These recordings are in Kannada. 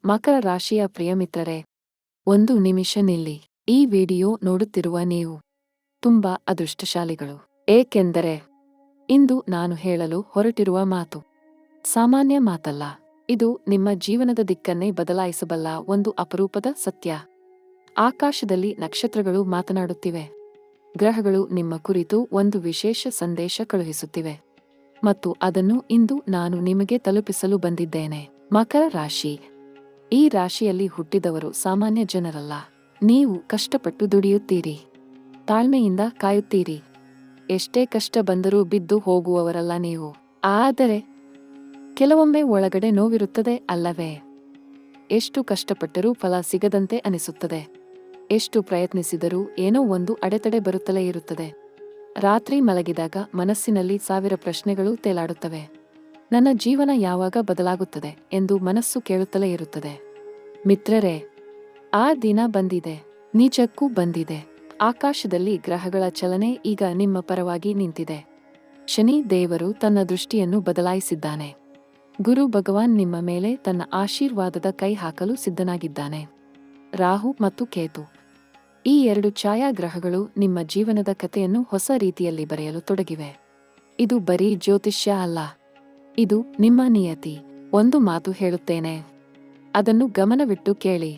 ಮಕರ ರಾಶಿಯ ಪ್ರಿಯ ಮಿತ್ರರೇ, ಒಂದು ನಿಮಿಷ ನಿಲ್ಲಿ. ಈ ವಿಡಿಯೋ ನೋಡುತ್ತಿರುವ ನೀವು ತುಂಬಾ ಅದೃಷ್ಟಶಾಲಿಗಳು. ಏಕೆಂದರೆ ಇಂದು ನಾನು ಹೇಳಲು ಹೊರಟಿರುವ ಮಾತು ಸಾಮಾನ್ಯ ಮಾತಲ್ಲ. ಇದು ನಿಮ್ಮ ಜೀವನದ ದಿಕ್ಕನ್ನೇ ಬದಲಾಯಿಸಬಲ್ಲ ಒಂದು ಅಪರೂಪದ ಸತ್ಯ. ಆಕಾಶದಲ್ಲಿ ನಕ್ಷತ್ರಗಳು ಮಾತನಾಡುತ್ತಿವೆ. ಗ್ರಹಗಳು ನಿಮ್ಮ ಕುರಿತು ಒಂದು ವಿಶೇಷ ಸಂದೇಶ ಕಳುಹಿಸುತ್ತಿವೆ. ಮತ್ತು ಅದನ್ನು ಇಂದು ನಾನು ನಿಮಗೆ ತಲುಪಿಸಲು ಬಂದಿದ್ದೇನೆ. ಮಕರ ರಾಶಿ. ಈ ರಾಶಿಯಲ್ಲಿ ಹುಟ್ಟಿದವರು ಸಾಮಾನ್ಯ ಜನರಲ್ಲ. ನೀವು ಕಷ್ಟಪಟ್ಟು ದುಡಿಯುತ್ತೀರಿ, ತಾಳ್ಮೆಯಿಂದ ಕಾಯುತ್ತೀರಿ. ಎಷ್ಟೇ ಕಷ್ಟ ಬಂದರೂ ಬಿದ್ದು ಹೋಗುವವರಲ್ಲ ನೀವು. ಆದರೆ ಕೆಲವೊಮ್ಮೆ ಒಳಗಡೆ ನೋವಿರುತ್ತದೆ ಅಲ್ಲವೇ? ಎಷ್ಟು ಕಷ್ಟಪಟ್ಟರೂ ಫಲ ಸಿಗದಂತೆ ಅನಿಸುತ್ತದೆ. ಎಷ್ಟು ಪ್ರಯತ್ನಿಸಿದರೂ ಏನೋ ಒಂದು ಅಡೆತಡೆ ಬರುತ್ತಲೇ ಇರುತ್ತದೆ. ರಾತ್ರಿ ಮಲಗಿದಾಗ ಮನಸ್ಸಿನಲ್ಲಿ ಸಾವಿರ ಪ್ರಶ್ನೆಗಳು ತೇಲಾಡುತ್ತವೆ. ನನ್ನ ಜೀವನ ಯಾವಾಗ ಬದಲಾಗುತ್ತದೆ ಎಂದು ಮನಸ್ಸು ಕೇಳುತ್ತಲೇ ಇರುತ್ತದೆ. ಮಿತ್ರರೇ, ಆ ದಿನ ಬಂದಿದೆ. ನಿಜಕ್ಕೂ ಬಂದಿದೆ. ಆಕಾಶದಲ್ಲಿ ಗ್ರಹಗಳ ಚಲನೆ ಈಗ ನಿಮ್ಮ ಪರವಾಗಿ ನಿಂತಿದೆ. ಶನಿ ದೇವರು ತನ್ನ ದೃಷ್ಟಿಯನ್ನು ಬದಲಾಯಿಸಿದ್ದಾನೆ. ಗುರು ಭಗವಾನ್ ನಿಮ್ಮ ಮೇಲೆ ತನ್ನ ಆಶೀರ್ವಾದದ ಕೈ ಹಾಕಲು ಸಿದ್ಧನಾಗಿದ್ದಾನೆ. ರಾಹು ಮತ್ತು ಕೇತು, ಈ ಎರಡು ಛಾಯಾಗ್ರಹಗಳು ನಿಮ್ಮ ಜೀವನದ ಕಥೆಯನ್ನು ಹೊಸ ರೀತಿಯಲ್ಲಿ ಬರೆಯಲು ತೊಡಗಿವೆ. ಇದು ಬರೀ ಜ್ಯೋತಿಷ್ಯ ಅಲ್ಲ, ಇದು ನಿಮ್ಮ ನಿಯತಿ. ಒಂದು ಮಾತು ಹೇಳುತ್ತೇನೆ, ಅದನ್ನು ಗಮನವಿಟ್ಟು ಕೇಳಿ.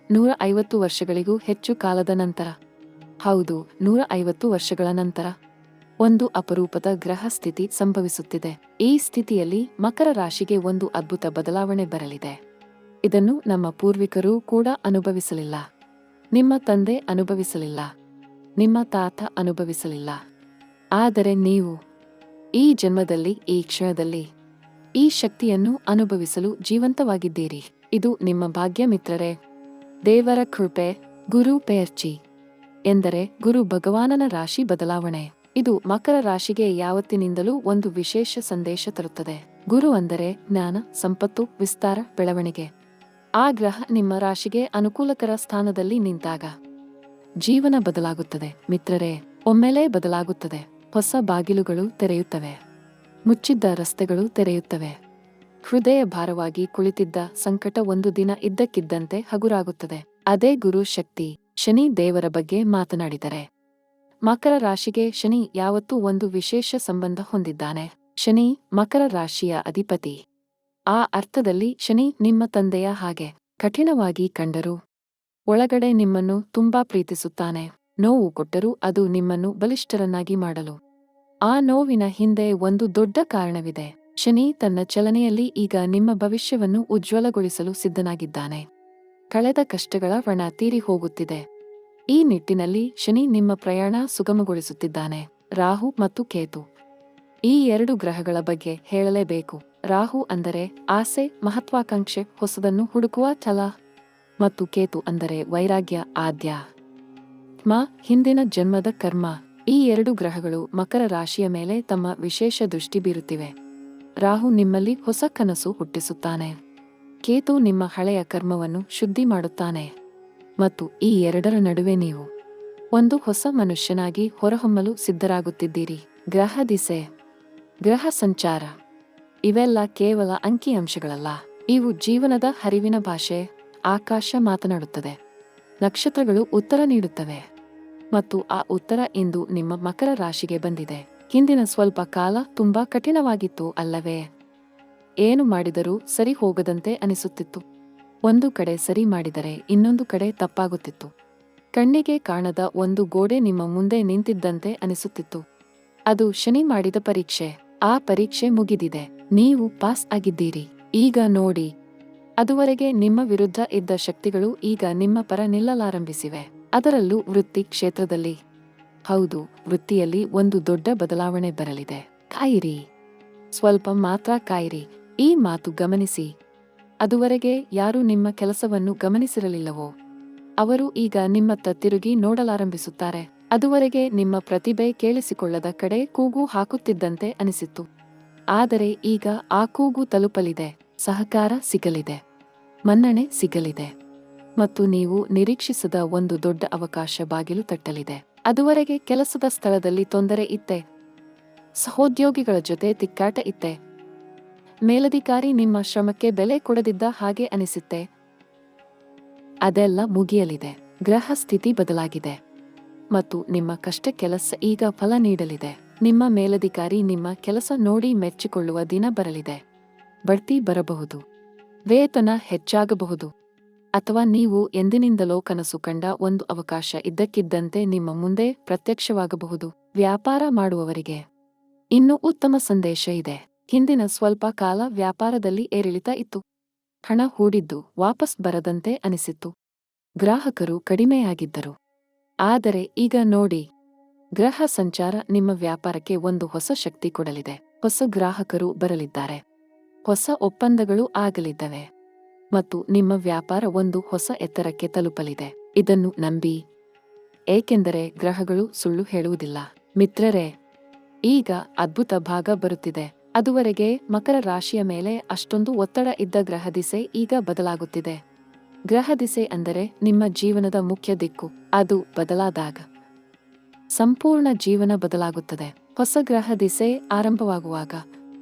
150 ವರ್ಷಗಳಿಗೂ ಹೆಚ್ಚು ಕಾಲದ ನಂತರ, ಹೌದು, 150 ವರ್ಷಗಳ ನಂತರ ಒಂದು ಅಪರೂಪದ ಗ್ರಹ ಸ್ಥಿತಿ ಸಂಭವಿಸುತ್ತಿದೆ. ಈ ಸ್ಥಿತಿಯಲ್ಲಿ ಮಕರ ರಾಶಿಗೆ ಒಂದು ಅದ್ಭುತ ಬದಲಾವಣೆ ಬರಲಿದೆ. ಇದನ್ನು ನಮ್ಮ ಪೂರ್ವಿಕರು ಕೂಡ ಅನುಭವಿಸಲಿಲ್ಲ. ನಿಮ್ಮ ತಂದೆ ಅನುಭವಿಸಲಿಲ್ಲ, ನಿಮ್ಮ ತಾತ ಅನುಭವಿಸಲಿಲ್ಲ. ಆದರೆ ನೀವು ಈ ಜನ್ಮದಲ್ಲಿ, ಈ ಕ್ಷಣದಲ್ಲಿ ಈ ಶಕ್ತಿಯನ್ನು ಅನುಭವಿಸಲು ಜೀವಂತವಾಗಿದ್ದೀರಿ. ಇದು ನಿಮ್ಮ ಭಾಗ್ಯ ಮಿತ್ರರೇ. ದೇವರ ಕೃಪೆ. ಗುರು ಪೇರ್ಚಿ ಎಂದರೆ ಗುರು ಭಗವಾನನ ರಾಶಿ ಬದಲಾವಣೆ. ಇದು ಮಕರ ರಾಶಿಗೆ ಯಾವತ್ತಿನಿಂದಲೂ ಒಂದು ವಿಶೇಷ ಸಂದೇಶ ತರುತ್ತದೆ. ಗುರು ಅಂದರೆ ಜ್ಞಾನ, ಸಂಪತ್ತು, ವಿಸ್ತಾರ, ಬೆಳವಣಿಗೆ. ಆ ಗ್ರಹ ನಿಮ್ಮ ರಾಶಿಗೆ ಅನುಕೂಲಕರ ಸ್ಥಾನದಲ್ಲಿ ನಿಂತಾಗ ಜೀವನ ಬದಲಾಗುತ್ತದೆ ಮಿತ್ರರೇ. ಒಮ್ಮೆಲೇ ಬದಲಾಗುತ್ತದೆ. ಹೊಸ ಬಾಗಿಲುಗಳು ತೆರೆಯುತ್ತವೆ, ಮುಚ್ಚಿದ್ದ ರಸ್ತೆಗಳು ತೆರೆಯುತ್ತವೆ. ಹೃದಯ ಭಾರವಾಗಿ ಕುಳಿತಿದ್ದ ಸಂಕಟ ಒಂದು ದಿನ ಇದ್ದಕ್ಕಿದ್ದಂತೆ ಹಗುರಾಗುತ್ತದೆ. ಅದೇ ಗುರು ಶಕ್ತಿ. ಶನಿ ದೇವರ ಬಗ್ಗೆ ಮಾತನಾಡಿದರೆ, ಮಕರ ರಾಶಿಗೆ ಶನಿ ಯಾವತ್ತೂ ಒಂದು ವಿಶೇಷ ಸಂಬಂಧ ಹೊಂದಿದ್ದಾನೆ. ಶನಿ ಮಕರ ರಾಶಿಯ ಅಧಿಪತಿ. ಆ ಅರ್ಥದಲ್ಲಿ ಶನಿ ನಿಮ್ಮ ತಂದೆಯ ಹಾಗೆ. ಕಠಿಣವಾಗಿ ಕಂಡರೂ ಒಳಗಡೆ ನಿಮ್ಮನ್ನು ತುಂಬಾ ಪ್ರೀತಿಸುತ್ತಾನೆ. ನೋವು ಕೊಟ್ಟರೂ ಅದು ನಿಮ್ಮನ್ನು ಬಲಿಷ್ಠರನ್ನಾಗಿ ಮಾಡಲು. ಆ ನೋವಿನ ಹಿಂದೆ ಒಂದು ದೊಡ್ಡ ಕಾರಣವಿದೆ. ಶನಿ ತನ್ನ ಚಲನೆಯಲ್ಲಿ ಈಗ ನಿಮ್ಮ ಭವಿಷ್ಯವನ್ನು ಉಜ್ವಲಗೊಳಿಸಲು ಸಿದ್ಧನಾಗಿದ್ದಾನೆ. ಕಳೆದ ಕಷ್ಟಗಳ ಋಣ ತೀರಿ ಹೋಗುತ್ತಿದೆ. ಈ ನಿಟ್ಟಿನಲ್ಲಿ ಶನಿ ನಿಮ್ಮ ಪ್ರಯಾಣ ಸುಗಮಗೊಳಿಸುತ್ತಿದ್ದಾನೆ. ರಾಹು ಮತ್ತು ಕೇತು, ಈ ಎರಡು ಗ್ರಹಗಳ ಬಗ್ಗೆ ಹೇಳಲೇಬೇಕು. ರಾಹು ಅಂದರೆ ಆಸೆ, ಮಹತ್ವಾಕಾಂಕ್ಷೆ, ಹೊಸದನ್ನು ಹುಡುಕುವ ಛಲ. ಮತ್ತು ಕೇತು ಅಂದರೆ ವೈರಾಗ್ಯ, ಆಧ್ಯಾತ್ಮ, ಹಿಂದಿನ ಜನ್ಮದ ಕರ್ಮ. ಈ ಎರಡು ಗ್ರಹಗಳು ಮಕರ ರಾಶಿಯ ಮೇಲೆ ತಮ್ಮ ವಿಶೇಷ ದೃಷ್ಟಿ ಬೀರುತ್ತಿವೆ. ರಾಹು ನಿಮ್ಮಲ್ಲಿ ಹೊಸ ಕನಸು ಹುಟ್ಟಿಸುತ್ತಾನೆ. ಕೇತು ನಿಮ್ಮ ಹಳೆಯ ಕರ್ಮವನ್ನು ಶುದ್ಧಿ ಮಾಡುತ್ತಾನೆ. ಮತ್ತು ಈ ಎರಡರ ನಡುವೆ ನೀವು ಒಂದು ಹೊಸ ಮನುಷ್ಯನಾಗಿ ಹೊರಹೊಮ್ಮಲು ಸಿದ್ಧರಾಗುತ್ತಿದ್ದೀರಿ. ಗ್ರಹ ದಿಸೆ, ಗ್ರಹ ಸಂಚಾರ ಇವೆಲ್ಲ ಕೇವಲ ಅಂಕಿಅಂಶಗಳಲ್ಲ. ಇವು ಜೀವನದ ಹರಿವಿನ ಭಾಷೆ. ಆಕಾಶ ಮಾತನಾಡುತ್ತದೆ, ನಕ್ಷತ್ರಗಳು ಉತ್ತರ ನೀಡುತ್ತವೆ. ಮತ್ತು ಆ ಉತ್ತರ ಇಂದು ನಿಮ್ಮ ಮಕರ ರಾಶಿಗೆ ಬಂದಿದೆ. ಹಿಂದಿನ ಸ್ವಲ್ಪ ಕಾಲ ತುಂಬಾ ಕಠಿಣವಾಗಿತ್ತು ಅಲ್ಲವೇ? ಏನು ಮಾಡಿದರೂ ಸರಿ ಹೋಗದಂತೆ ಅನಿಸುತ್ತಿತ್ತು. ಒಂದು ಕಡೆ ಸರಿ ಮಾಡಿದರೆ ಇನ್ನೊಂದು ಕಡೆ ತಪ್ಪಾಗುತ್ತಿತ್ತು. ಕಣ್ಣಿಗೆ ಕಾಣದ ಒಂದು ಗೋಡೆ ನಿಮ್ಮ ಮುಂದೆ ನಿಂತಿದ್ದಂತೆ ಅನಿಸುತ್ತಿತ್ತು. ಅದು ಶನಿ ಮಾಡಿದ ಪರೀಕ್ಷೆ. ಆ ಪರೀಕ್ಷೆ ಮುಗಿದಿದೆ. ನೀವು ಪಾಸ್ ಆಗಿದ್ದೀರಿ. ಈಗ ನೋಡಿ, ಅದುವರೆಗೆ ನಿಮ್ಮ ವಿರುದ್ಧ ಇದ್ದ ಶಕ್ತಿಗಳು ಈಗ ನಿಮ್ಮ ಪರ ನಿಲ್ಲಲಾರಂಭಿಸಿವೆ. ಅದರಲ್ಲೂ ವೃತ್ತಿ ಕ್ಷೇತ್ರದಲ್ಲಿ. ಹೌದು, ವೃತ್ತಿಯಲ್ಲಿ ಒಂದು ದೊಡ್ಡ ಬದಲಾವಣೆ ಬರಲಿದೆ. ಕಾಯಿರಿ, ಸ್ವಲ್ಪ ಮಾತ್ರ ಕಾಯಿರಿ. ಈ ಮಾತು ಗಮನಿಸಿ. ಅದುವರೆಗೆ ಯಾರು ನಿಮ್ಮ ಕೆಲಸವನ್ನು ಗಮನಿಸಿರಲಿಲ್ಲವೋ ಅವರು ಈಗ ನಿಮ್ಮತ್ತ ತಿರುಗಿ ನೋಡಲಾರಂಭಿಸುತ್ತಾರೆ. ಅದುವರೆಗೆ ನಿಮ್ಮ ಪ್ರತಿಭೆ ಕೇಳಿಸಿಕೊಳ್ಳದ ಕಡೆ ಕೂಗು ಹಾಕುತ್ತಿದ್ದಂತೆ ಅನಿಸಿತ್ತು. ಆದರೆ ಈಗ ಆ ಕೂಗು ತಲುಪಲಿದೆ. ಸಹಕಾರ ಸಿಗಲಿದೆ, ಮನ್ನಣೆ ಸಿಗಲಿದೆ. ಮತ್ತು ನೀವು ನಿರೀಕ್ಷಿಸದ ಒಂದು ದೊಡ್ಡ ಅವಕಾಶ ಬಾಗಿಲು ತಟ್ಟಲಿದೆ. ಅದುವರೆಗೆ ಕೆಲಸದ ಸ್ಥಳದಲ್ಲಿ ತೊಂದರೆ ಇತ್ತೆ, ಸಹೋದ್ಯೋಗಿಗಳ ಜೊತೆ ತಿಕ್ಕಾಟ ಇತ್ತೆ, ಮೇಲಧಿಕಾರಿ ನಿಮ್ಮ ಶ್ರಮಕ್ಕೆ ಬೆಲೆ ಕೊಡದಿದ್ದ ಹಾಗೆ ಅನಿಸುತ್ತೆ. ಅದೆಲ್ಲ ಮುಗಿಯಲಿದೆ. ಗ್ರಹ ಸ್ಥಿತಿ ಬದಲಾಗಿದೆ ಮತ್ತು ನಿಮ್ಮ ಕಷ್ಟ ಕೆಲಸ ಈಗ ಫಲ ನೀಡಲಿದೆ. ನಿಮ್ಮ ಮೇಲಧಿಕಾರಿ ನಿಮ್ಮ ಕೆಲಸ ನೋಡಿ ಮೆಚ್ಚಿಕೊಳ್ಳುವ ದಿನ ಬರಲಿದೆ. ಬಡ್ತಿ ಬರಬಹುದು, ವೇತನ ಹೆಚ್ಚಾಗಬಹುದು, ಅಥವಾ ನೀವು ಎಂದಿನಿಂದಲೋ ಕನಸು ಕಂಡ ಒಂದು ಅವಕಾಶ ಇದ್ದಕ್ಕಿದ್ದಂತೆ ನಿಮ್ಮ ಮುಂದೆ ಪ್ರತ್ಯಕ್ಷವಾಗಬಹುದು. ವ್ಯಾಪಾರ ಮಾಡುವವರಿಗೆ ಇನ್ನೂ ಉತ್ತಮ ಸಂದೇಶ ಇದೆ. ಹಿಂದಿನ ಸ್ವಲ್ಪ ಕಾಲ ವ್ಯಾಪಾರದಲ್ಲಿ ಏರಿಳಿತ ಇತ್ತು. ಹಣ ಹೂಡಿದ್ದು ವಾಪಸ್ ಬರದಂತೆ ಅನಿಸಿತ್ತು. ಗ್ರಾಹಕರು ಕಡಿಮೆಯಾಗಿದ್ದರು. ಆದರೆ ಈಗ ನೋಡಿ, ಗ್ರಹ ಸಂಚಾರ ನಿಮ್ಮ ವ್ಯಾಪಾರಕ್ಕೆ ಒಂದು ಹೊಸ ಶಕ್ತಿ ಕೊಡಲಿದೆ. ಹೊಸ ಗ್ರಾಹಕರು ಬರಲಿದ್ದಾರೆ, ಹೊಸ ಒಪ್ಪಂದಗಳು ಆಗಲಿದ್ದವೆ ಮತ್ತು ನಿಮ್ಮ ವ್ಯಾಪಾರ ಒಂದು ಹೊಸ ಎತ್ತರಕ್ಕೆ ತಲುಪಲಿದೆ. ಇದನ್ನು ನಂಬಿ, ಏಕೆಂದರೆ ಗ್ರಹಗಳು ಸುಳ್ಳು ಹೇಳುವುದಿಲ್ಲ. ಮಿತ್ರರೇ, ಈಗ ಅದ್ಭುತ ಭಾಗ ಬರುತ್ತಿದೆ. ಅದುವರೆಗೆ ಮಕರ ರಾಶಿಯ ಮೇಲೆ ಅಷ್ಟೊಂದು ಒತ್ತಡ ಇದ್ದ ಗ್ರಹದಿಸೆ ಈಗ ಬದಲಾಗುತ್ತಿದೆ. ಗ್ರಹದಿಸೆ ಅಂದರೆ ನಿಮ್ಮ ಜೀವನದ ಮುಖ್ಯ ದಿಕ್ಕು. ಅದು ಬದಲಾದಾಗ ಸಂಪೂರ್ಣ ಜೀವನ ಬದಲಾಗುತ್ತದೆ. ಹೊಸ ಗ್ರಹದಿಸೆ ಆರಂಭವಾಗುವಾಗ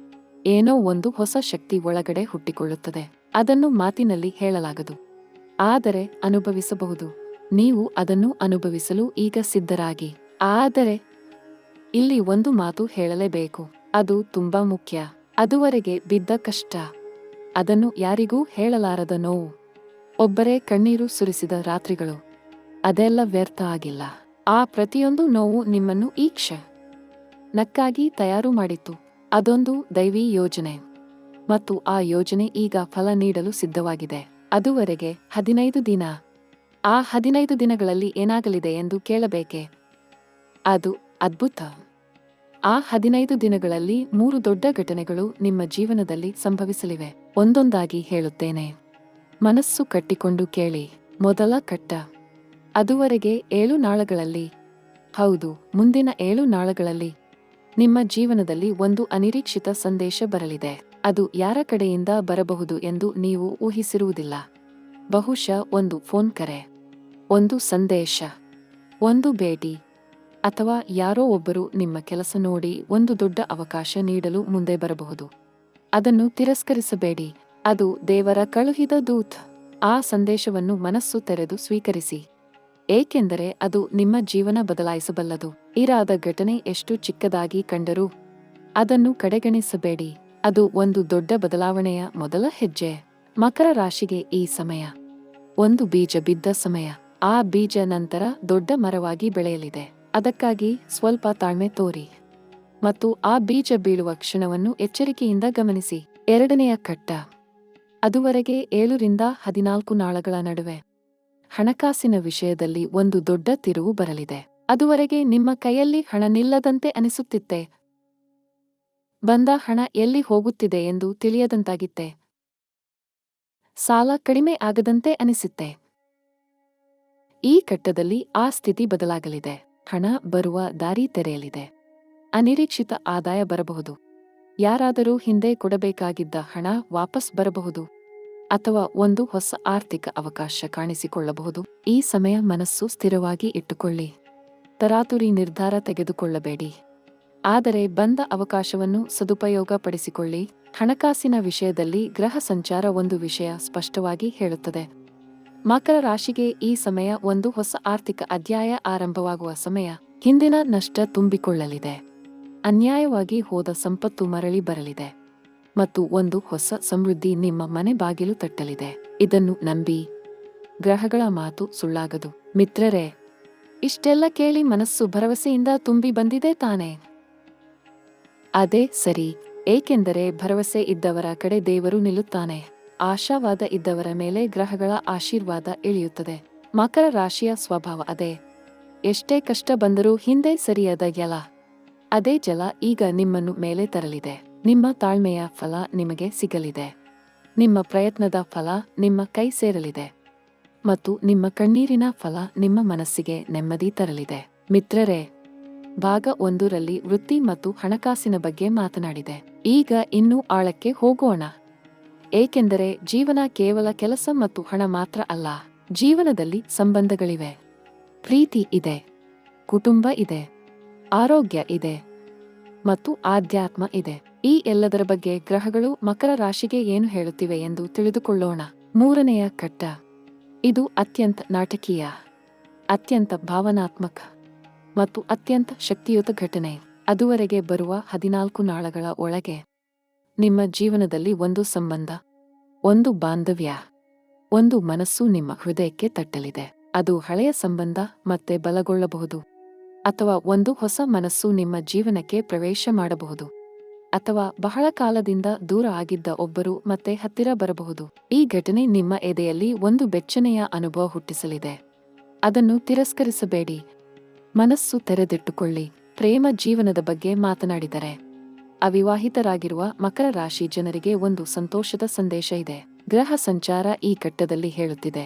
ಏನೋ ಒಂದು ಹೊಸ ಶಕ್ತಿ ಒಳಗಡೆ ಹುಟ್ಟಿಕೊಳ್ಳುತ್ತದೆ. ಅದನ್ನು ಮಾತಿನಲ್ಲಿ ಹೇಳಲಾಗದು, ಆದರೆ ಅನುಭವಿಸಬಹುದು. ನೀವು ಅದನ್ನು ಅನುಭವಿಸಲು ಈಗ ಸಿದ್ಧರಾಗಿ. ಆದರೆ ಇಲ್ಲಿ ಒಂದು ಮಾತು ಹೇಳಲೇಬೇಕು, ಅದು ತುಂಬಾ ಮುಖ್ಯ. ಅದುವರೆಗೆ ಬಿದ್ದ ಕಷ್ಟ, ಅದನ್ನು ಯಾರಿಗೂ ಹೇಳಲಾರದ ನೋವು, ಒಬ್ಬರೇ ಕಣ್ಣೀರು ಸುರಿಸಿದ ರಾತ್ರಿಗಳು, ಅದೆಲ್ಲ ವ್ಯರ್ಥ ಆಗಿಲ್ಲ. ಆ ಪ್ರತಿಯೊಂದು ನೋವು ನಿಮ್ಮನ್ನು ಈ ಕ್ಷಣಕ್ಕಾಗಿ ತಯಾರು ಮಾಡಿತ್ತು. ಅದೊಂದು ದೈವಿ ಯೋಜನೆ ಮತ್ತು ಆ ಯೋಜನೆ ಈಗ ಫಲ ನೀಡಲು ಸಿದ್ಧವಾಗಿದೆ. ಅದುವರೆಗೆ 15 ದಿನ. ಆ 15 ದಿನಗಳಲ್ಲಿ ಏನಾಗಲಿದೆ ಎಂದು ಕೇಳಬೇಕೆ? ಅದು ಅದ್ಭುತ. ಆ 15 ದಿನಗಳಲ್ಲಿ 3 ದೊಡ್ಡ ಘಟನೆಗಳು ನಿಮ್ಮ ಜೀವನದಲ್ಲಿ ಸಂಭವಿಸಲಿವೆ. ಒಂದೊಂದಾಗಿ ಹೇಳುತ್ತೇನೆ, ಮನಸ್ಸು ಕಟ್ಟಿಕೊಂಡು ಕೇಳಿ. ಮೊದಲ ಘಟ್ಟ, ಅದುವರೆಗೆ 7 ನಾಳಗಳಲ್ಲಿ, ಹೌದು, ಮುಂದಿನ 7 ನಾಳಗಳಲ್ಲಿ ನಿಮ್ಮ ಜೀವನದಲ್ಲಿ ಒಂದು ಅನಿರೀಕ್ಷಿತ ಸಂದೇಶ ಬರಲಿದೆ. ಅದು ಯಾರ ಕಡೆಯಿಂದ ಬರಬಹುದು ಎಂದು ನೀವು ಊಹಿಸಿರುವುದಿಲ್ಲ. ಬಹುಶಃ ಒಂದು ಫೋನ್ ಕರೆ, ಒಂದು ಸಂದೇಶ, ಒಂದು ಭೇಟಿ, ಅಥವಾ ಯಾರೋ ಒಬ್ಬರು ನಿಮ್ಮ ಕೆಲಸ ನೋಡಿ ಒಂದು ದೊಡ್ಡ ಅವಕಾಶ ನೀಡಲು ಮುಂದೆ ಬರಬಹುದು. ಅದನ್ನು ತಿರಸ್ಕರಿಸಬೇಡಿ. ಅದು ದೇವರ ಕಳುಹಿದ ದೂತ. ಆ ಸಂದೇಶವನ್ನು ಮನಸ್ಸು ತೆರೆದು ಸ್ವೀಕರಿಸಿ, ಏಕೆಂದರೆ ಅದು ನಿಮ್ಮ ಜೀವನ ಬದಲಾಯಿಸಬಲ್ಲದು. ಇರಾದ ಘಟನೆ ಎಷ್ಟು ಚಿಕ್ಕದಾಗಿ ಕಂಡರೂ ಅದನ್ನು ಕಡೆಗಣಿಸಬೇಡಿ. ಅದು ಒಂದು ದೊಡ್ಡ ಬದಲಾವಣೆಯ ಮೊದಲ ಹೆಜ್ಜೆ. ಮಕರ ರಾಶಿಗೆ ಈ ಸಮಯ ಒಂದು ಬೀಜ ಬಿದ್ದ ಸಮಯ. ಆ ಬೀಜ ನಂತರ ದೊಡ್ಡ ಮರವಾಗಿ ಬೆಳೆಯಲಿದೆ. ಅದಕ್ಕಾಗಿ ಸ್ವಲ್ಪ ತಾಳ್ಮೆ ತೋರಿ ಮತ್ತು ಆ ಬೀಜ ಬೀಳುವ ಕ್ಷಣವನ್ನು ಎಚ್ಚರಿಕೆಯಿಂದ ಗಮನಿಸಿ. ಎರಡನೆಯ ಘಟ್ಟ, ಅದುವರೆಗೆ 7 ರಿಂದ 14 ನಾಳಗಳ ನಡುವೆ ಹಣಕಾಸಿನ ವಿಷಯದಲ್ಲಿ ಒಂದು ದೊಡ್ಡ ತಿರುವು ಬರಲಿದೆ. ಅದುವರೆಗೆ ನಿಮ್ಮ ಕೈಯಲ್ಲಿ ಹಣ ನಿಲ್ಲದಂತೆ ಅನಿಸುತ್ತಿತ್ತೆ. ಬಂದ ಹಣ ಎಲ್ಲಿ ಹೋಗುತ್ತಿದೆ ಎಂದು ತಿಳಿಯದಂತಾಗಿತ್ತೆ. ಸಾಲ ಕಡಿಮೆ ಆಗದಂತೆ ಅನಿಸುತ್ತೆ. ಈ ಘಟ್ಟದಲ್ಲಿ ಆ ಸ್ಥಿತಿ ಬದಲಾಗಲಿದೆ. ಹಣ ಬರುವ ದಾರಿ ತೆರೆಯಲಿದೆ. ಅನಿರೀಕ್ಷಿತ ಆದಾಯ ಬರಬಹುದು. ಯಾರಾದರೂ ಹಿಂದೆ ಕೊಡಬೇಕಾಗಿದ್ದ ಹಣ ವಾಪಸ್ ಬರಬಹುದು, ಅಥವಾ ಒಂದು ಹೊಸ ಆರ್ಥಿಕ ಅವಕಾಶ ಕಾಣಿಸಿಕೊಳ್ಳಬಹುದು. ಈ ಸಮಯ ಮನಸ್ಸು ಸ್ಥಿರವಾಗಿ ಇಟ್ಟುಕೊಳ್ಳಿ. ತರಾತುರಿ ನಿರ್ಧಾರ ತೆಗೆದುಕೊಳ್ಳಬೇಡಿ. ಆದರೆ ಬಂದ ಅವಕಾಶವನ್ನು ಸದುಪಯೋಗ ಪಡಿಸಿಕೊಳ್ಳಿ. ಹಣಕಾಸಿನ ವಿಷಯದಲ್ಲಿ ಗ್ರಹ ಸಂಚಾರ ಒಂದು ವಿಷಯ ಸ್ಪಷ್ಟವಾಗಿ ಹೇಳುತ್ತದೆ. ಮಕರ ರಾಶಿಗೆ ಈ ಸಮಯ ಒಂದು ಹೊಸ ಆರ್ಥಿಕ ಅಧ್ಯಾಯ ಆರಂಭವಾಗುವ ಸಮಯ. ಹಿಂದಿನ ನಷ್ಟ ತುಂಬಿಕೊಳ್ಳಲಿದೆ. ಅನ್ಯಾಯವಾಗಿ ಹೋದ ಸಂಪತ್ತು ಮರಳಿ ಬರಲಿದೆ ಮತ್ತು ಒಂದು ಹೊಸ ಸಮೃದ್ಧಿ ನಿಮ್ಮ ಮನೆ ಬಾಗಿಲು ತಟ್ಟಲಿದೆ. ಇದನ್ನು ನಂಬಿ, ಗ್ರಹಗಳ ಮಾತು ಸುಳ್ಳಾಗದು. ಮಿತ್ರರೇ, ಇಷ್ಟೆಲ್ಲ ಕೇಳಿ ಮನಸ್ಸು ಭರವಸೆಯಿಂದ ತುಂಬಿ ಬಂದಿದೆ ತಾನೇ? ಅದೇ ಸರಿ, ಏಕೆಂದರೆ ಭರವಸೆ ಇದ್ದವರ ಕಡೆ ದೇವರು ನಿಲ್ಲುತ್ತಾನೆ. ಆಶಾವಾದ ಇದ್ದವರ ಮೇಲೆ ಗ್ರಹಗಳ ಆಶೀರ್ವಾದ ಇಳಿಯುತ್ತದೆ. ಮಕರ ರಾಶಿಯ ಸ್ವಭಾವ ಅದೇ. ಎಷ್ಟೇ ಕಷ್ಟ ಬಂದರೂ ಹಿಂದೆ ಸರಿಯದ ಜಲ. ಅದೇ ಜಲ ಈಗ ನಿಮ್ಮನ್ನು ಮೇಲೆ ತರಲಿದೆ. ನಿಮ್ಮ ತಾಳ್ಮೆಯ ಫಲ ನಿಮಗೆ ಸಿಗಲಿದೆ. ನಿಮ್ಮ ಪ್ರಯತ್ನದ ಫಲ ನಿಮ್ಮ ಕೈ ಸೇರಲಿದೆ ಮತ್ತು ನಿಮ್ಮ ಕಣ್ಣೀರಿನ ಫಲ ನಿಮ್ಮ ಮನಸ್ಸಿಗೆ ನೆಮ್ಮದಿ ತರಲಿದೆ. ಮಿತ್ರರೇ, ಭಾಗ 1ರಲ್ಲಿ ವೃತ್ತಿ ಮತ್ತು ಹಣಕಾಸಿನ ಬಗ್ಗೆ ಮಾತನಾಡಿದೆ. ಈಗ ಇನ್ನೂ ಆಳಕ್ಕೆ ಹೋಗೋಣ. ಏಕೆಂದರೆ ಜೀವನ ಕೇವಲ ಕೆಲಸ ಮತ್ತು ಹಣ ಮಾತ್ರ ಅಲ್ಲ. ಜೀವನದಲ್ಲಿ ಸಂಬಂಧಗಳಿವೆ, ಪ್ರೀತಿ ಇದೆ, ಕುಟುಂಬ ಇದೆ, ಆರೋಗ್ಯ ಇದೆ ಮತ್ತು ಆಧ್ಯಾತ್ಮ ಇದೆ. ಈ ಎಲ್ಲದರ ಬಗ್ಗೆ ಗ್ರಹಗಳು ಮಕರ ರಾಶಿಗೆ ಏನು ಹೇಳುತ್ತಿವೆ ಎಂದು ತಿಳಿದುಕೊಳ್ಳೋಣ. 3ನೆಯ ಘಟ್ಟ, ಇದು ಅತ್ಯಂತ ನಾಟಕೀಯ, ಅತ್ಯಂತ ಭಾವನಾತ್ಮಕ ಮತ್ತು ಅತ್ಯಂತ ಶಕ್ತಿಯುತ ಘಟನೆ. ಅದುವರೆಗೆ ಬರುವ 14 ನಾಳಗಳ ಒಳಗೆ ನಿಮ್ಮ ಜೀವನದಲ್ಲಿ ಒಂದು ಸಂಬಂಧ, ಒಂದು ಬಾಂಧವ್ಯ, ಒಂದು ಮನಸ್ಸು ನಿಮ್ಮ ಹೃದಯಕ್ಕೆ ತಟ್ಟಲಿದೆ. ಅದು ಹಳೆಯ ಸಂಬಂಧ ಮತ್ತೆ ಬಲಗೊಳ್ಳಬಹುದು, ಅಥವಾ ಒಂದು ಹೊಸ ಮನಸ್ಸು ನಿಮ್ಮ ಜೀವನಕ್ಕೆ ಪ್ರವೇಶ ಮಾಡಬಹುದು, ಅಥವಾ ಬಹಳ ಕಾಲದಿಂದ ದೂರ ಆಗಿದ್ದ ಒಬ್ಬರು ಮತ್ತೆ ಹತ್ತಿರ ಬರಬಹುದು. ಈ ಘಟನೆ ನಿಮ್ಮ ಎದೆಯಲ್ಲಿ ಒಂದು ಬೆಚ್ಚನೆಯ ಅನುಭವ ಹುಟ್ಟಿಸಲಿದೆ. ಅದನ್ನು ತಿರಸ್ಕರಿಸಬೇಡಿ. ಮನಸ್ಸು ತೆರೆದಿಟ್ಟುಕೊಳ್ಳಿ. ಪ್ರೇಮ ಜೀವನದ ಬಗ್ಗೆ ಮಾತನಾಡಿದರೆ ಅವಿವಾಹಿತರಾಗಿರುವ ಮಕರ ರಾಶಿ ಜನರಿಗೆ ಒಂದು ಸಂತೋಷದ ಸಂದೇಶ ಇದೆ. ಗ್ರಹ ಸಂಚಾರ ಈ ಘಟ್ಟದಲ್ಲಿ ಹೇಳುತ್ತಿದೆ,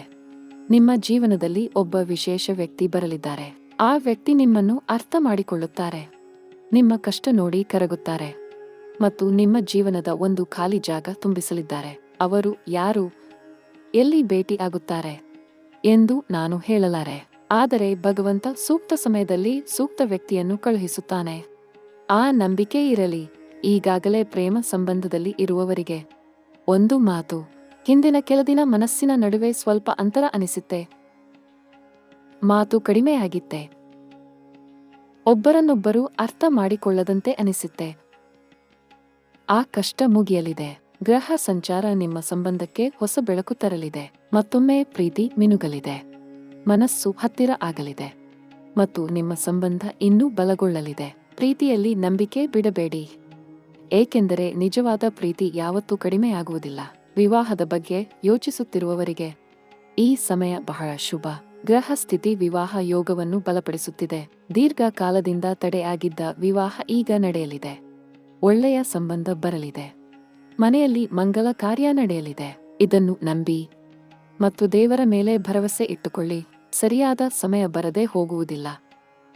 ನಿಮ್ಮ ಜೀವನದಲ್ಲಿ ಒಬ್ಬ ವಿಶೇಷ ವ್ಯಕ್ತಿ ಬರಲಿದ್ದಾರೆ. ಆ ವ್ಯಕ್ತಿ ನಿಮ್ಮನ್ನು ಅರ್ಥ ಮಾಡಿಕೊಳ್ಳುತ್ತಾರೆ, ನಿಮ್ಮ ಕಷ್ಟ ನೋಡಿ ಕರಗುತ್ತಾರೆ ಮತ್ತು ನಿಮ್ಮ ಜೀವನದ ಒಂದು ಖಾಲಿ ಜಾಗ ತುಂಬಿಸಲಿದ್ದಾರೆ. ಅವರು ಯಾರು, ಎಲ್ಲಿ ಭೇಟಿ ಆಗುತ್ತಾರೆ ಎಂದು ನಾನು ಹೇಳಲಾರೆ. ಆದರೆ ಭಗವಂತ ಸೂಕ್ತ ಸಮಯದಲ್ಲಿ ಸೂಕ್ತ ವ್ಯಕ್ತಿಯನ್ನು ಕಳುಹಿಸುತ್ತಾನೆ. ಆ ನಂಬಿಕೆ ಇರಲಿ. ಈಗಾಗಲೇ ಪ್ರೇಮ ಸಂಬಂಧದಲ್ಲಿ ಇರುವವರಿಗೆ ಒಂದು ಮಾತು, ಹಿಂದಿನ ಕೆಲ ದಿನ ಮನಸ್ಸಿನ ನಡುವೆ ಸ್ವಲ್ಪ ಅಂತರ ಅನಿಸುತ್ತೆ, ಮಾತು ಕಡಿಮೆಯಾಗಿತ್ತೆ, ಒಬ್ಬರನ್ನೊಬ್ಬರು ಅರ್ಥ ಮಾಡಿಕೊಳ್ಳದಂತೆ ಅನಿಸುತ್ತೆ. ಆ ಕಷ್ಟ ಮುಗಿಯಲಿದೆ. ಗ್ರಹ ಸಂಚಾರ ನಿಮ್ಮ ಸಂಬಂಧಕ್ಕೆ ಹೊಸ ಬೆಳಕು ತರಲಿದೆ. ಮತ್ತೊಮ್ಮೆ ಪ್ರೀತಿ ಮಿನುಗಲಿದೆ, ಮನಸ್ಸು ಹತ್ತಿರ ಆಗಲಿದೆ ಮತ್ತು ನಿಮ್ಮ ಸಂಬಂಧ ಇನ್ನೂ ಬಲಗೊಳ್ಳಲಿದೆ. ಪ್ರೀತಿಯಲ್ಲಿ ನಂಬಿಕೆ ಬಿಡಬೇಡಿ, ಏಕೆಂದರೆ ನಿಜವಾದ ಪ್ರೀತಿ ಯಾವತ್ತೂ ಕಡಿಮೆಯಾಗುವುದಿಲ್ಲ. ವಿವಾಹದ ಬಗ್ಗೆ ಯೋಚಿಸುತ್ತಿರುವವರಿಗೆ ಈ ಸಮಯ ಬಹಳ ಶುಭ. ಗ್ರಹ ಸ್ಥಿತಿ ವಿವಾಹ ಯೋಗವನ್ನು ಬಲಪಡಿಸುತ್ತಿದೆ. ದೀರ್ಘಕಾಲದಿಂದ ತಡೆಯಾಗಿದ್ದ ವಿವಾಹ ಈಗ ನಡೆಯಲಿದೆ. ಒಳ್ಳೆಯ ಸಂಬಂಧ ಬರಲಿದೆ. ಮನೆಯಲ್ಲಿ ಮಂಗಲ ಕಾರ್ಯ ನಡೆಯಲಿದೆ. ಇದನ್ನು ನಂಬಿ ಮತ್ತು ದೇವರ ಮೇಲೆ ಭರವಸೆ ಇಟ್ಟುಕೊಳ್ಳಿ. ಸರಿಯಾದ ಸಮಯ ಬರದೇ ಹೋಗುವುದಿಲ್ಲ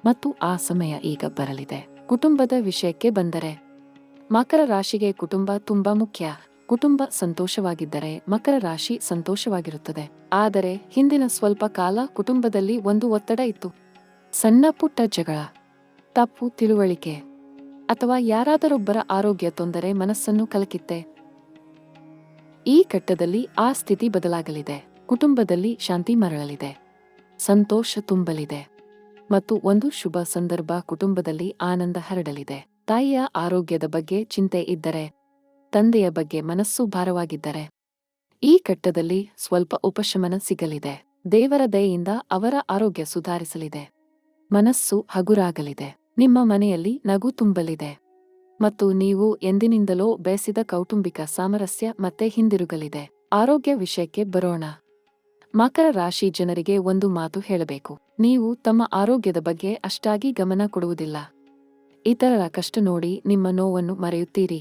ಮತ್ತು ಆ ಸಮಯ ಈಗ ಬರಲಿದೆ. ಕುಟುಂಬದ ವಿಷಯಕ್ಕೆ ಬಂದರೆ ಮಕರ ರಾಶಿಗೆ ಕುಟುಂಬ ತುಂಬಾ ಮುಖ್ಯ. ಕುಟುಂಬ ಸಂತೋಷವಾಗಿದ್ದರೆ ಮಕರ ರಾಶಿ ಸಂತೋಷವಾಗಿರುತ್ತದೆ. ಆದರೆ ಹಿಂದಿನ ಸ್ವಲ್ಪ ಕಾಲ ಕುಟುಂಬದಲ್ಲಿ ಒಂದು ಒತ್ತಡ ಇತ್ತು. ಸಣ್ಣ ಪುಟ್ಟ ಜಗಳ, ತಪ್ಪು ತಿಳುವಳಿಕೆ ಅಥವಾ ಯಾರಾದರೊಬ್ಬರ ಆರೋಗ್ಯ ತೊಂದರೆ ಮನಸ್ಸನ್ನು ಕಲಕಿತ್ತೆ. ಈ ಘಟ್ಟದಲ್ಲಿ ಆ ಸ್ಥಿತಿ ಬದಲಾಗಲಿದೆ. ಕುಟುಂಬದಲ್ಲಿ ಶಾಂತಿ ಮರಳಲಿದೆ, ಸಂತೋಷ ತುಂಬಲಿದೆ ಮತ್ತು ಒಂದು ಶುಭ ಸಂದರ್ಭ ಕುಟುಂಬದಲ್ಲಿ ಆನಂದ ಹರಡಲಿದೆ. ತಾಯಿಯ ಆರೋಗ್ಯದ ಬಗ್ಗೆ ಚಿಂತೆ ಇದ್ದರೆ, ತಂದೆಯ ಬಗ್ಗೆ ಮನಸ್ಸು ಭಾರವಾಗಿದ್ದರೆ ಈ ಘಟ್ಟದಲ್ಲಿ ಸ್ವಲ್ಪ ಉಪಶಮನ ಸಿಗಲಿದೆ. ದೇವರ ದಯೆಯಿಂದ ಅವರ ಆರೋಗ್ಯ ಸುಧಾರಿಸಲಿದೆ, ಮನಸ್ಸು ಹಗುರಾಗಲಿದೆ, ನಿಮ್ಮ ಮನೆಯಲ್ಲಿ ನಗು ತುಂಬಲಿದೆ ಮತ್ತು ನೀವು ಎಂದಿನಿಂದಲೋ ಬಯಸಿದ ಕೌಟುಂಬಿಕ ಸಾಮರಸ್ಯ ಮತ್ತೆ ಹಿಂದಿರುಗಲಿದೆ. ಆರೋಗ್ಯ ವಿಷಯಕ್ಕೆ ಬರೋಣ. ಮಕರ ರಾಶಿ ಜನರಿಗೆ ಒಂದು ಮಾತು ಹೇಳಬೇಕು. ನೀವು ತಮ್ಮ ಆರೋಗ್ಯದ ಬಗ್ಗೆ ಅಷ್ಟಾಗಿ ಗಮನ ಕೊಡುವುದಿಲ್ಲ. ಇತರರ ಕಷ್ಟ ನೋಡಿ ನಿಮ್ಮ ನೋವನ್ನು ಮರೆಯುತ್ತೀರಿ.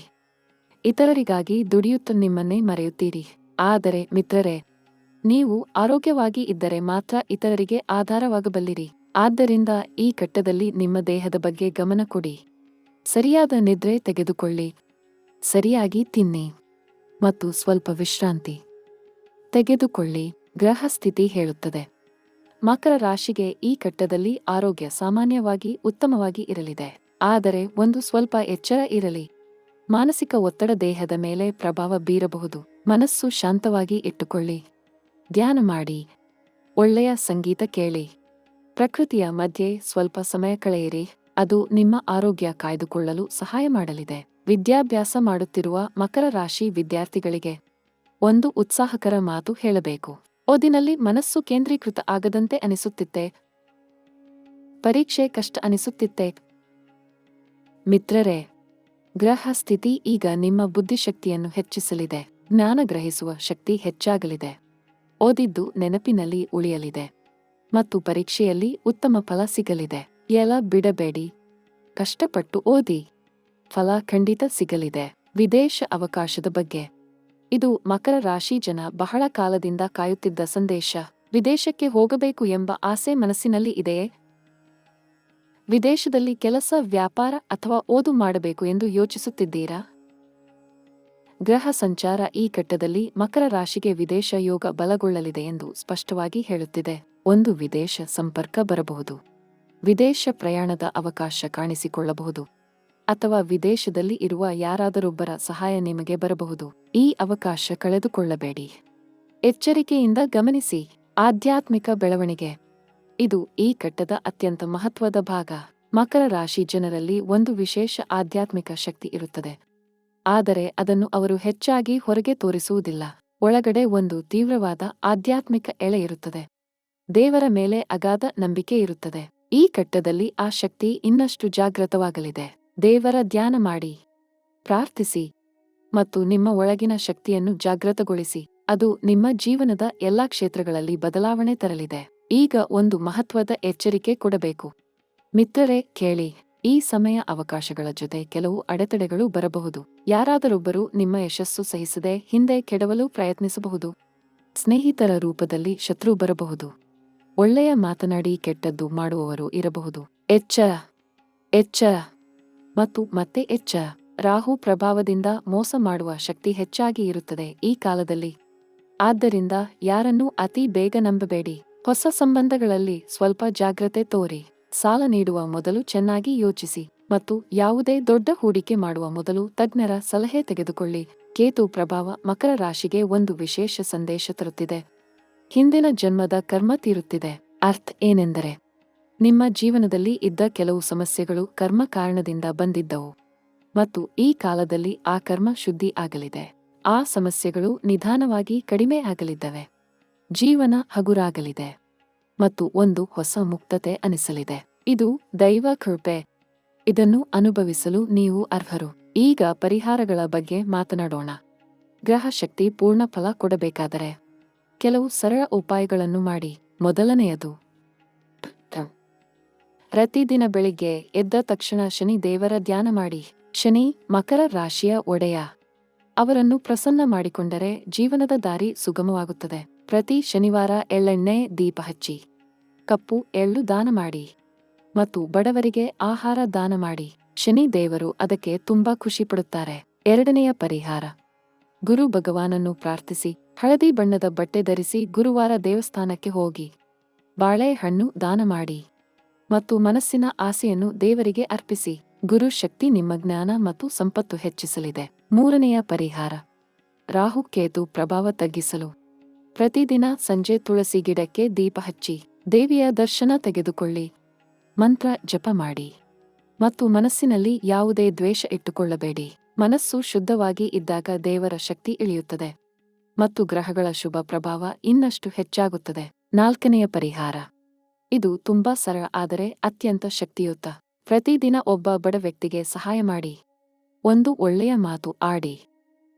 ಇತರರಿಗಾಗಿ ದುಡಿಯುತ್ತ ನಿಮ್ಮನ್ನೇ ಮರೆಯುತ್ತೀರಿ. ಆದರೆ ಮಿತ್ರರೇ, ನೀವು ಆರೋಗ್ಯವಾಗಿ ಇದ್ದರೆ ಮಾತ್ರ ಇತರರಿಗೆ ಆಧಾರವಾಗಬಲ್ಲಿರಿ. ಆದ್ದರಿಂದ ಈ ಘಟ್ಟದಲ್ಲಿ ನಿಮ್ಮ ದೇಹದ ಬಗ್ಗೆ ಗಮನ ಕೊಡಿ. ಸರಿಯಾದ ನಿದ್ರೆ ತೆಗೆದುಕೊಳ್ಳಿ, ಸರಿಯಾಗಿ ತಿನ್ನಿ ಮತ್ತು ಸ್ವಲ್ಪ ವಿಶ್ರಾಂತಿ ತೆಗೆದುಕೊಳ್ಳಿ. ಗ್ರಹ ಸ್ಥಿತಿ ಹೇಳುತ್ತದೆ, ಮಕರ ರಾಶಿಗೆ ಈ ಘಟ್ಟದಲ್ಲಿ ಆರೋಗ್ಯ ಸಾಮಾನ್ಯವಾಗಿ ಉತ್ತಮವಾಗಿ ಇರಲಿದೆ. ಆದರೆ ಒಂದು ಸ್ವಲ್ಪ ಎಚ್ಚರ ಇರಲಿ. ಮಾನಸಿಕ ಒತ್ತಡ ದೇಹದ ಮೇಲೆ ಪ್ರಭಾವ ಬೀರಬಹುದು. ಮನಸ್ಸು ಶಾಂತವಾಗಿ ಇಟ್ಟುಕೊಳ್ಳಿ. ಧ್ಯಾನ ಮಾಡಿ, ಒಳ್ಳೆಯ ಸಂಗೀತ ಕೇಳಿ, ಪ್ರಕೃತಿಯ ಮಧ್ಯೆ ಸ್ವಲ್ಪ ಸಮಯ ಕಳೆಯಿರಿ. ಅದು ನಿಮ್ಮ ಆರೋಗ್ಯ ಕಾಯ್ದುಕೊಳ್ಳಲು ಸಹಾಯ ಮಾಡಲಿದೆ. ವಿದ್ಯಾಭ್ಯಾಸ ಮಾಡುತ್ತಿರುವ ಮಕರ ರಾಶಿ ವಿದ್ಯಾರ್ಥಿಗಳಿಗೆ ಒಂದು ಉತ್ಸಾಹಕರ ಮಾತು ಹೇಳಬೇಕು. ಓದಿನಲ್ಲಿ ಮನಸ್ಸು ಕೇಂದ್ರೀಕೃತ ಆಗದಂತೆ ಅನಿಸುತ್ತಿತ್ತೆ. ಪರೀಕ್ಷೆ ಕಷ್ಟ ಅನಿಸುತ್ತಿತ್ತೆ. ಮಿತ್ರರೇ, ಗ್ರಹ ಸ್ಥಿತಿ ಈಗ ನಿಮ್ಮ ಬುದ್ಧಿಶಕ್ತಿಯನ್ನು ಹೆಚ್ಚಿಸಲಿದೆ. ಜ್ಞಾನ ಗ್ರಹಿಸುವ ಶಕ್ತಿ ಹೆಚ್ಚಾಗಲಿದೆ. ಓದಿದ್ದು ನೆನಪಿನಲ್ಲಿ ಉಳಿಯಲಿದೆ ಮತ್ತು ಪರೀಕ್ಷೆಯಲ್ಲಿ ಉತ್ತಮ ಫಲ ಸಿಗಲಿದೆ. ಎಲ ಬಿಡಬೇಡಿ, ಕಷ್ಟಪಟ್ಟು ಓದಿ, ಫಲ ಖಂಡಿತ ಸಿಗಲಿದೆ. ವಿದೇಶ ಅವಕಾಶದ ಬಗ್ಗೆ ಇದು ಮಕರ ರಾಶಿ ಜನ ಬಹಳ ಕಾಲದಿಂದ ಕಾಯುತ್ತಿದ್ದ ಸಂದೇಶ. ವಿದೇಶಕ್ಕೆ ಹೋಗಬೇಕು ಎಂಬ ಆಸೆ ಮನಸ್ಸಿನಲ್ಲಿ ಇದೆಯೇ? ವಿದೇಶದಲ್ಲಿ ಕೆಲಸ, ವ್ಯಾಪಾರ ಅಥವಾ ಓದು ಮಾಡಬೇಕು ಎಂದು ಯೋಚಿಸುತ್ತಿದ್ದೀರಾ? ಗ್ರಹ ಸಂಚಾರ ಈ ಘಟ್ಟದಲ್ಲಿ ಮಕರ ರಾಶಿಗೆ ವಿದೇಶ ಯೋಗ ಬಲಗೊಳ್ಳಲಿದೆ ಎಂದು ಸ್ಪಷ್ಟವಾಗಿ ಹೇಳುತ್ತಿದೆ. ಒಂದು ವಿದೇಶ ಸಂಪರ್ಕ ಬರಬಹುದು, ವಿದೇಶ ಪ್ರಯಾಣದ ಅವಕಾಶ ಕಾಣಿಸಿಕೊಳ್ಳಬಹುದು, ಅಥವಾ ವಿದೇಶದಲ್ಲಿ ಇರುವ ಯಾರಾದರೊಬ್ಬರ ಸಹಾಯ ನಿಮಗೆ ಬರಬಹುದು. ಈ ಅವಕಾಶ ಕಳೆದುಕೊಳ್ಳಬೇಡಿ. ಎಚ್ಚರಿಕೆಯಿಂದ ಗಮನಿಸಿ. ಆಧ್ಯಾತ್ಮಿಕ ಬೆಳವಣಿಗೆ. ಇದು ಈ ಘಟ್ಟದ ಅತ್ಯಂತ ಮಹತ್ವದ ಭಾಗ. ಮಕರ ರಾಶಿ ಜನರಲ್ಲಿ ಒಂದು ವಿಶೇಷ ಆಧ್ಯಾತ್ಮಿಕ ಶಕ್ತಿ ಇರುತ್ತದೆ. ಆದರೆ ಅದನ್ನು ಅವರು ಹೆಚ್ಚಾಗಿ ಹೊರಗೆ ತೋರಿಸುವುದಿಲ್ಲ. ಒಳಗಡೆ ಒಂದು ತೀವ್ರವಾದ ಆಧ್ಯಾತ್ಮಿಕ ಎಳೆ ಇರುತ್ತದೆ. ದೇವರ ಮೇಲೆ ಅಗಾಧ ನಂಬಿಕೆ ಇರುತ್ತದೆ. ಈ ಘಟ್ಟದಲ್ಲಿ ಆ ಶಕ್ತಿ ಇನ್ನಷ್ಟು ಜಾಗೃತವಾಗಲಿದೆ. ದೇವರ ಧ್ಯಾನ ಮಾಡಿ, ಪ್ರಾರ್ಥಿಸಿ ಮತ್ತು ನಿಮ್ಮ ಒಳಗಿನ ಶಕ್ತಿಯನ್ನು ಜಾಗೃತಗೊಳಿಸಿ. ಅದು ನಿಮ್ಮ ಜೀವನದ ಎಲ್ಲಾ ಕ್ಷೇತ್ರಗಳಲ್ಲಿ ಬದಲಾವಣೆ ತರಲಿದೆ. ಈಗ ಒಂದು ಮಹತ್ವದ ಎಚ್ಚರಿಕೆ ಕೊಡಬೇಕು. ಮಿತ್ರರೇ, ಕೇಳಿ. ಈ ಸಮಯ ಅವಕಾಶಗಳ ಜೊತೆ ಕೆಲವು ಅಡೆತಡೆಗಳು ಬರಬಹುದು. ಯಾರಾದರೊಬ್ಬರು ನಿಮ್ಮ ಯಶಸ್ಸು ಸಹಿಸದೆ ಹಿಂದೆ ಕೆಡವಲು ಪ್ರಯತ್ನಿಸಬಹುದು. ಸ್ನೇಹಿತರ ರೂಪದಲ್ಲಿ ಶತ್ರು ಬರಬಹುದು. ಒಳ್ಳೆಯ ಮಾತನಾಡಿ ಕೆಟ್ಟದ್ದು ಮಾಡುವವರು ಇರಬಹುದು. ಎಚ್ಚರ, ಎಚ್ಚರ ಮತ್ತು ಮತ್ತೆ ಎಚ್ಚರ. ರಾಹು ಪ್ರಭಾವದಿಂದ ಮೋಸ ಮಾಡುವ ಶಕ್ತಿ ಹೆಚ್ಚಾಗಿ ಇರುತ್ತದೆ ಈ ಕಾಲದಲ್ಲಿ. ಆದ್ದರಿಂದ ಯಾರನ್ನೂ ಅತಿ ಬೇಗ ನಂಬಬೇಡಿ. ಹೊಸ ಸಂಬಂಧಗಳಲ್ಲಿ ಸ್ವಲ್ಪ ಜಾಗ್ರತೆ ತೋರಿ. ಸಾಲ ನೀಡುವ ಮೊದಲು ಚೆನ್ನಾಗಿ ಯೋಚಿಸಿ ಮತ್ತು ಯಾವುದೇ ದೊಡ್ಡ ಹೂಡಿಕೆ ಮಾಡುವ ಮೊದಲು ತಜ್ಞರ ಸಲಹೆ ತೆಗೆದುಕೊಳ್ಳಿ. ಕೇತು ಪ್ರಭಾವ ಮಕರ ರಾಶಿಗೆ ಒಂದು ವಿಶೇಷ ಸಂದೇಶ ತರುತ್ತಿದೆ. ಹಿಂದಿನ ಜನ್ಮದ ಕರ್ಮ ತೀರುತ್ತಿದೆ. ಅರ್ಥ ಏನೆಂದರೆ, ನಿಮ್ಮ ಜೀವನದಲ್ಲಿ ಇದ್ದ ಕೆಲವು ಸಮಸ್ಯೆಗಳು ಕರ್ಮ ಕಾರಣದಿಂದ ಬಂದಿದ್ದವು ಮತ್ತು ಈ ಕಾಲದಲ್ಲಿ ಆ ಕರ್ಮ ಶುದ್ಧಿ ಆಗಲಿದೆ. ಆ ಸಮಸ್ಯೆಗಳು ನಿಧಾನವಾಗಿ ಕಡಿಮೆ ಆಗಲಿದ್ದವೆ. ಜೀವನ ಹಗುರಾಗಲಿದೆ ಮತ್ತು ಒಂದು ಹೊಸ ಮುಕ್ತತೆ ಅನಿಸಲಿದೆ. ಇದು ದೈವ ಕೃಪೆ. ಇದನ್ನು ಅನುಭವಿಸಲು ನೀವು ಅರ್ಹರು. ಈಗ ಪರಿಹಾರಗಳ ಬಗ್ಗೆ ಮಾತನಾಡೋಣ. ಗ್ರಹ ಶಕ್ತಿ ಪೂರ್ಣ ಫಲ ಕೊಡಬೇಕಾದರೆ ಕೆಲವು ಸರಳ ಉಪಾಯಗಳನ್ನು ಮಾಡಿ. ಮೊದಲನೆಯದು, ಪ್ರತಿದಿನ ಬೆಳಿಗ್ಗೆ ಎದ್ದ ತಕ್ಷಣ ಶನಿ ದೇವರ ಧ್ಯಾನ ಮಾಡಿ. ಶನಿ ಮಕರ ರಾಶಿಯ ಒಡೆಯ. ಅವರನ್ನು ಪ್ರಸನ್ನ ಮಾಡಿಕೊಂಡರೆ ಜೀವನದ ದಾರಿ ಸುಗಮವಾಗುತ್ತದೆ. ಪ್ರತಿ ಶನಿವಾರ ಎಳ್ಳೆಣ್ಣೆ ದೀಪ ಹಚ್ಚಿ, ಕಪ್ಪು ಎಳ್ಳು ದಾನ ಮಾಡಿ ಮತ್ತು ಬಡವರಿಗೆ ಆಹಾರ ದಾನ ಮಾಡಿ. ಶನಿ ದೇವರು ಅದಕ್ಕೆ ತುಂಬಾ ಖುಷಿಪಡುತ್ತಾರೆ. ಎರಡನೆಯ ಪರಿಹಾರ, ಗುರು ಭಗವಾನನ್ನು ಪ್ರಾರ್ಥಿಸಿ. ಹಳದಿ ಬಣ್ಣದ ಬಟ್ಟೆ ಧರಿಸಿ ಗುರುವಾರ ದೇವಸ್ಥಾನಕ್ಕೆ ಹೋಗಿ ಬಾಳೆಹಣ್ಣು ದಾನ ಮಾಡಿ ಮತ್ತು ಮನಸ್ಸಿನ ಆಸೆಯನ್ನು ದೇವರಿಗೆ ಅರ್ಪಿಸಿ. ಗುರು ಶಕ್ತಿ ನಿಮ್ಮ ಜ್ಞಾನ ಮತ್ತು ಸಂಪತ್ತು ಹೆಚ್ಚಿಸಲಿದೆ. ಮೂರನೆಯ ಪರಿಹಾರ, ರಾಹು ಕೇತು ಪ್ರಭಾವ ತಗ್ಗಿಸಲು ಪ್ರತಿದಿನ ಸಂಜೆ ತುಳಸಿ ಗಿಡಕ್ಕೆ ದೀಪ ಹಚ್ಚಿ ದೇವಿಯ ದರ್ಶನ ತೆಗೆದುಕೊಳ್ಳಿ. ಮಂತ್ರ ಜಪ ಮಾಡಿ ಮತ್ತು ಮನಸ್ಸಿನಲ್ಲಿ ಯಾವುದೇ ದ್ವೇಷ ಇಟ್ಟುಕೊಳ್ಳಬೇಡಿ. ಮನಸ್ಸು ಶುದ್ಧವಾಗಿ ಇದ್ದಾಗ ದೇವರ ಶಕ್ತಿ ಇಳಿಯುತ್ತದೆ ಮತ್ತು ಗ್ರಹಗಳ ಶುಭ ಪ್ರಭಾವ ಇನ್ನಷ್ಟು ಹೆಚ್ಚಾಗುತ್ತದೆ. ನಾಲ್ಕನೆಯ ಪರಿಹಾರ, ಇದು ತುಂಬಾ ಸರಳ ಆದರೆ ಅತ್ಯಂತ ಶಕ್ತಿಯುತ. ಪ್ರತಿದಿನ ಒಬ್ಬ ಬಡ ವ್ಯಕ್ತಿಗೆ ಸಹಾಯ ಮಾಡಿ. ಒಂದು ಒಳ್ಳೆಯ ಮಾತು ಆಡಿ.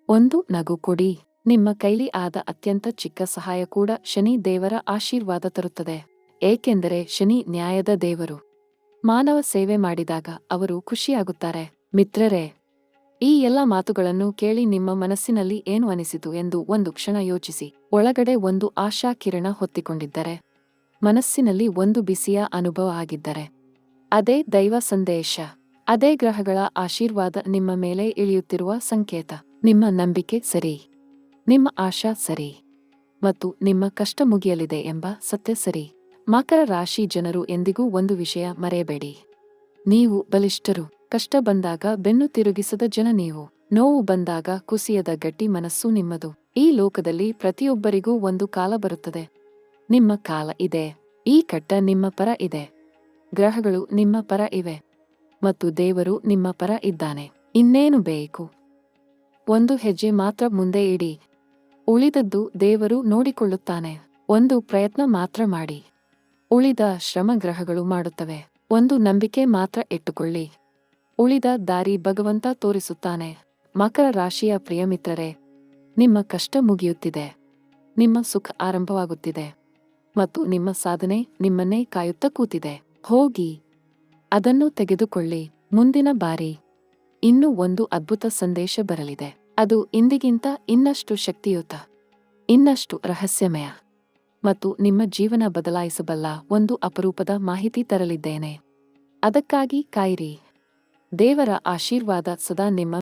ಒಂದು ನಗು ಕೊಡಿ. ನಿಮ್ಮ ಕೈಲಿ ಆದ ಅತ್ಯಂತ ಚಿಕ್ಕ ಸಹಾಯ ಕೂಡ ಶನಿ ದೇವರ ಆಶೀರ್ವಾದ ತರುತ್ತದೆ. ಏಕೆಂದರೆ ಶನಿ ನ್ಯಾಯದ ದೇವರು. ಮಾನವ ಸೇವೆ ಮಾಡಿದಾಗ ಅವರು ಖುಷಿಯಾಗುತ್ತಾರೆ. ಮಿತ್ರರೇ, ಈ ಎಲ್ಲ ಮಾತುಗಳನ್ನು ಕೇಳಿ ನಿಮ್ಮ ಮನಸ್ಸಿನಲ್ಲಿ ಏನು ಅನಿಸಿತು ಎಂದು ಒಂದು ಕ್ಷಣ ಯೋಚಿಸಿ. ಒಳಗಡೆ ಒಂದು ಆಶಾ ಕಿರಣ ಹೊತ್ತಿಕೊಂಡಿದ್ದರೆ, ಮನಸ್ಸಿನಲ್ಲಿ ಒಂದು ಬಿಸಿಯ ಅನುಭವ ಆಗಿದ್ದರೆ, ಅದೇ ದೈವ ಸಂದೇಶ. ಅದೇ ಗ್ರಹಗಳ ಆಶೀರ್ವಾದ ನಿಮ್ಮ ಮೇಲೆ ಇಳಿಯುತ್ತಿರುವ ಸಂಕೇತ. ನಿಮ್ಮ ನಂಬಿಕೆ ಸರಿ, ನಿಮ್ಮ ಆಶಾ ಸರಿ ಮತ್ತು ನಿಮ್ಮ ಕಷ್ಟ ಮುಗಿಯಲಿದೆ ಎಂಬ ಸತ್ಯ ಸರಿ. ಮಕರ ರಾಶಿ ಜನರು ಎಂದಿಗೂ ಒಂದು ವಿಷಯ ಮರೆಯಬೇಡಿ. ನೀವು ಬಲಿಷ್ಠರು. ಕಷ್ಟ ಬಂದಾಗ ಬೆನ್ನು ತಿರುಗಿಸದ ಜನ ನೀವು. ನೋವು ಬಂದಾಗ ಕುಸಿಯದ ಗಟ್ಟಿ ಮನಸ್ಸು ನಿಮ್ಮದು. ಈ ಲೋಕದಲ್ಲಿ ಪ್ರತಿಯೊಬ್ಬರಿಗೂ ಒಂದು ಕಾಲ ಬರುತ್ತದೆ. ನಿಮ್ಮ ಕಾಲ ಇದೆ. ಈ ಘಟ್ಟ ನಿಮ್ಮ ಪರ ಇದೆ. ಗ್ರಹಗಳು ನಿಮ್ಮ ಪರ ಇವೆ ಮತ್ತು ದೇವರು ನಿಮ್ಮ ಪರ ಇದ್ದಾನೆ. ಇನ್ನೇನು ಬೇಕು? ಒಂದು ಹೆಜ್ಜೆ ಮಾತ್ರ ಮುಂದೆ ಇಡಿ. ಉಳಿದದ್ದು ದೇವರು ನೋಡಿಕೊಳ್ಳುತ್ತಾನೆ. ಒಂದು ಪ್ರಯತ್ನ ಮಾತ್ರ ಮಾಡಿ. ಉಳಿದ ಶ್ರಮ ಗ್ರಹಗಳು ಮಾಡುತ್ತವೆ. ಒಂದು ನಂಬಿಕೆ ಮಾತ್ರ ಇಟ್ಟುಕೊಳ್ಳಿ. ಉಳಿದ ದಾರಿ ಭಗವಂತ ತೋರಿಸುತ್ತಾನೆ. ಮಕರ ರಾಶಿಯ ಪ್ರಿಯ ಮಿತ್ರರೇ, ನಿಮ್ಮ ಕಷ್ಟ ಮುಗಿಯುತ್ತಿದೆ. ನಿಮ್ಮ ಸುಖ ಆರಂಭವಾಗುತ್ತಿದೆ ಮತ್ತು ನಿಮ್ಮ ಸಾಧನೆ ನಿಮ್ಮನ್ನೇ ಕಾಯುತ್ತಾ ಕೂತಿದೆ. ಹೋಗಿ ಅದನ್ನು ತೆಗೆದುಕೊಳ್ಳಿ. ಮುಂದಿನ ಬಾರಿ ಇನ್ನೂ ಒಂದು ಅದ್ಭುತ ಸಂದೇಶ ಬರಲಿದೆ. ಅದು ಇಂದಿಗಿಂತ ಇನ್ನಷ್ಟು ಶಕ್ತಿಯುತ, ಇನ್ನಷ್ಟು ರಹಸ್ಯಮಯ ಮತ್ತು ನಿಮ್ಮ ಜೀವನ ಬದಲಾಯಿಸಬಲ್ಲ ಒಂದು ಅಪರೂಪದ ಮಾಹಿತಿ ತರಲಿದ್ದೇನೆ. ಅದಕ್ಕಾಗಿ ಕಾಯಿರಿ. ದೇವರ ಆಶೀರ್ವಾದ ಸದಾ ನಿಮ್ಮ